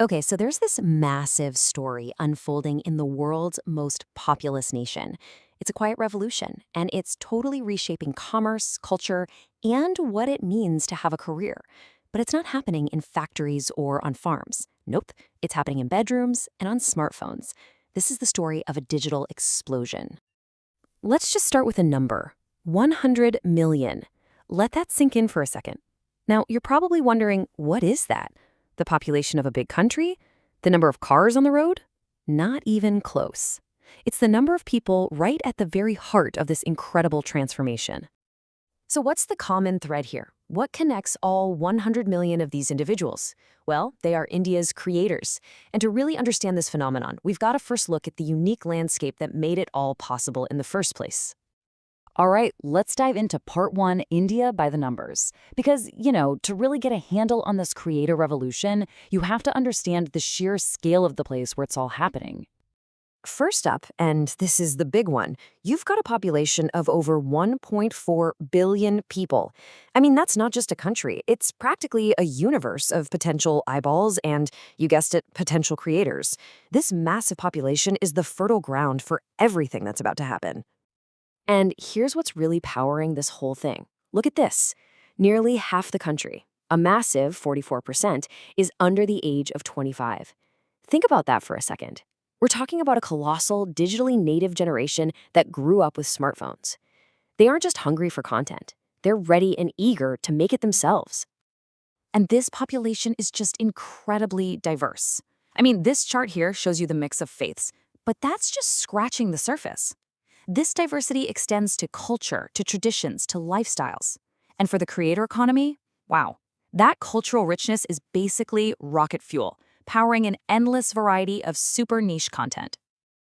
Okay, so there's this massive story unfolding in the world's most populous nation. It's a quiet revolution, and it's totally reshaping commerce, culture, and what it means to have a career. But it's not happening in factories or on farms. Nope, it's happening in bedrooms and on smartphones. This is the story of a digital explosion. Let's just start with a number 100 million. Let that sink in for a second. Now, you're probably wondering, what is that? The population of a big country? The number of cars on the road? Not even close. It's the number of people right at the very heart of this incredible transformation. So what's the common thread here? What connects all 100 million of these individuals? Well, they are India's creators. And to really understand this phenomenon, we've got to first look at the unique landscape that made it all possible in the first place. All right, let's dive into part one, India by the numbers. Because, to really get a handle on this creator revolution, you have to understand the sheer scale of the place where it's all happening. First up, and this is the big one, you've got a population of over 1.4 billion people. I mean, that's not just a country. It's practically a universe of potential eyeballs and, you guessed it, potential creators. This massive population is the fertile ground for everything that's about to happen. And here's what's really powering this whole thing. Look at this. Nearly half the country, a massive 44%, is under the age of 25. Think about that for a second. We're talking about a colossal, digitally native generation that grew up with smartphones. They aren't just hungry for content. They're ready and eager to make it themselves. And this population is just incredibly diverse. I mean, this chart here shows you the mix of faiths, but that's just scratching the surface. This diversity extends to culture, to traditions, to lifestyles. And for the creator economy, wow, that cultural richness is basically rocket fuel, powering an endless variety of super niche content.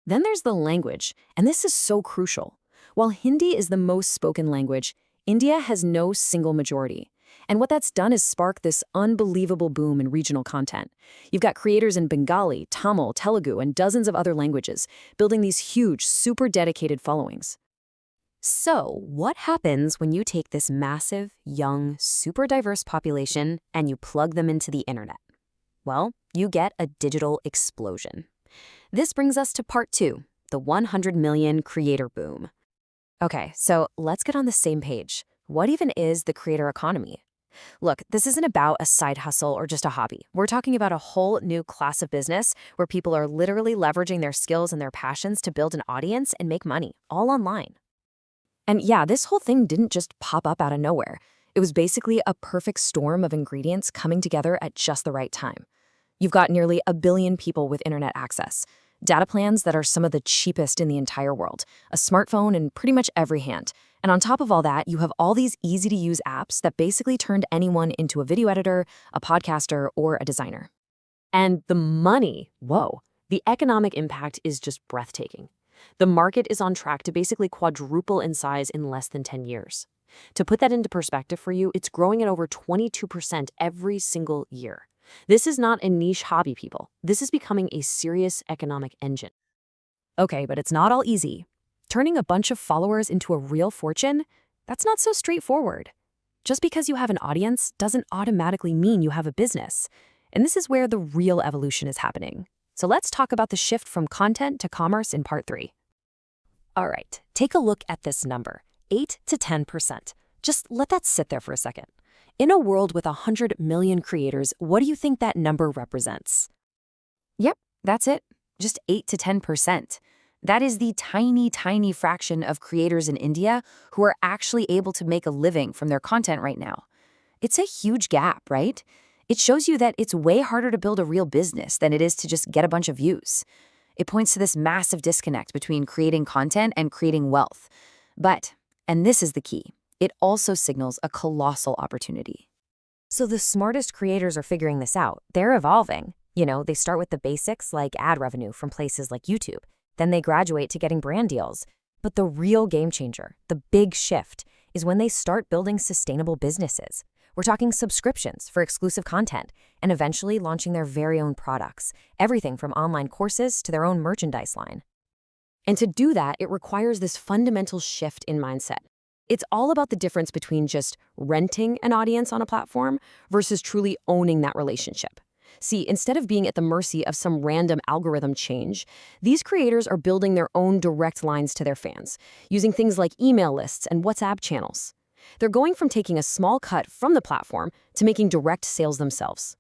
Then there's the language, and this is so crucial. While Hindi is the most spoken language, India has no single majority. And what that's done is spark this unbelievable boom in regional content. You've got creators in Bengali, Tamil, Telugu, and dozens of other languages, building these huge, super dedicated followings. So, what happens when you take this massive, young, super diverse population and you plug them into the internet? Well, you get a digital explosion. This brings us to part two, the 100 million creator boom. Okay, so let's get on the same page. What even is the creator economy? Look, this isn't about a side hustle or just a hobby. We're talking about a whole new class of business where people are literally leveraging their skills and their passions to build an audience and make money, all online. And yeah, this whole thing didn't just pop up out of nowhere. It was basically a perfect storm of ingredients coming together at just the right time. You've got nearly 1 billion people with internet access, data plans that are some of the cheapest in the entire world, a smartphone in pretty much every hand. And on top of all that, you have all these easy-to-use apps that basically turned anyone into a video editor, a podcaster, or a designer. And the money, whoa, the economic impact is just breathtaking. The market is on track to basically quadruple in size in less than 10 years. To put that into perspective for you, it's growing at over 22% every single year. This is not a niche hobby, people. This is becoming a serious economic engine. Okay, but it's not all easy. Turning a bunch of followers into a real fortune, that's not so straightforward. Just because you have an audience doesn't automatically mean you have a business. And this is where the real evolution is happening. So let's talk about the shift from content to commerce in part three. All right, take a look at this number, 8 to 10%. Just let that sit there for a second. In a world with 100 million creators, what do you think that number represents? Yep, that's it. Just 8 to 10%. That is the tiny, tiny fraction of creators in India who are actually able to make a living from their content right now. It's a huge gap, right? It shows you that it's way harder to build a real business than it is to just get a bunch of views. It points to this massive disconnect between creating content and creating wealth. But, and this is the key, it also signals a colossal opportunity. So the smartest creators are figuring this out. They're evolving. They start with the basics like ad revenue from places like YouTube. Then they graduate to getting brand deals. But the real game changer, the big shift, is when they start building sustainable businesses. We're talking subscriptions for exclusive content and eventually launching their very own products, everything from online courses to their own merchandise line. And to do that, it requires this fundamental shift in mindset. It's all about the difference between just renting an audience on a platform versus truly owning that relationship. See, instead of being at the mercy of some random algorithm change, these creators are building their own direct lines to their fans, using things like email lists and WhatsApp channels. They're going from taking a small cut from the platform to making direct sales themselves.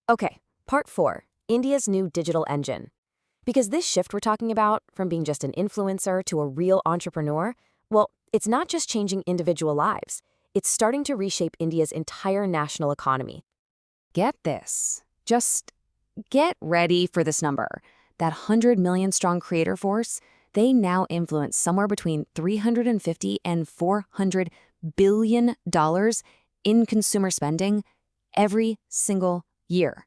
Okay, part 4, India's new digital engine. Because this shift we're talking about, from being just an influencer to a real entrepreneur, well, it's not just changing individual lives. It's starting to reshape India's entire national economy. Get this. Just get ready for this number. That 100 million strong creator force, they now influence somewhere between $350 and $400 billion in consumer spending every single year.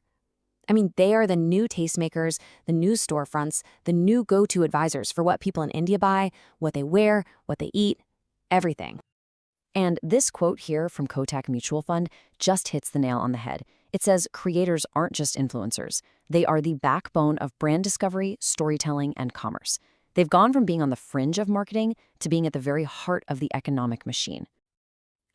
I mean, they are the new tastemakers, the new storefronts, the new go-to advisors for what people in India buy, what they wear, what they eat, everything. And this quote here from Kotak Mutual Fund just hits the nail on the head. It says creators aren't just influencers. They are the backbone of brand discovery, storytelling, and commerce. They've gone from being on the fringe of marketing to being at the very heart of the economic machine.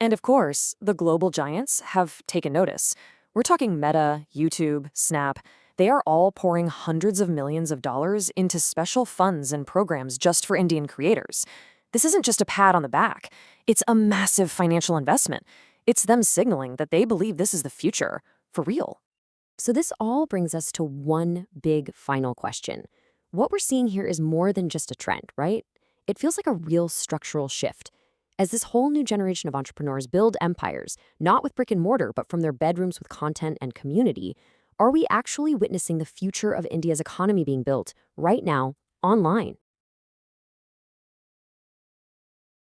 And of course, the global giants have taken notice. We're talking Meta, YouTube, Snap. They are all pouring hundreds of millions of dollars into special funds and programs just for Indian creators. This isn't just a pat on the back. It's a massive financial investment. It's them signaling that they believe this is the future, for real. So this all brings us to one big final question. What we're seeing here is more than just a trend, right? It feels like a real structural shift. As this whole new generation of entrepreneurs build empires, not with brick and mortar, but from their bedrooms with content and community, are we actually witnessing the future of India's economy being built right now, online?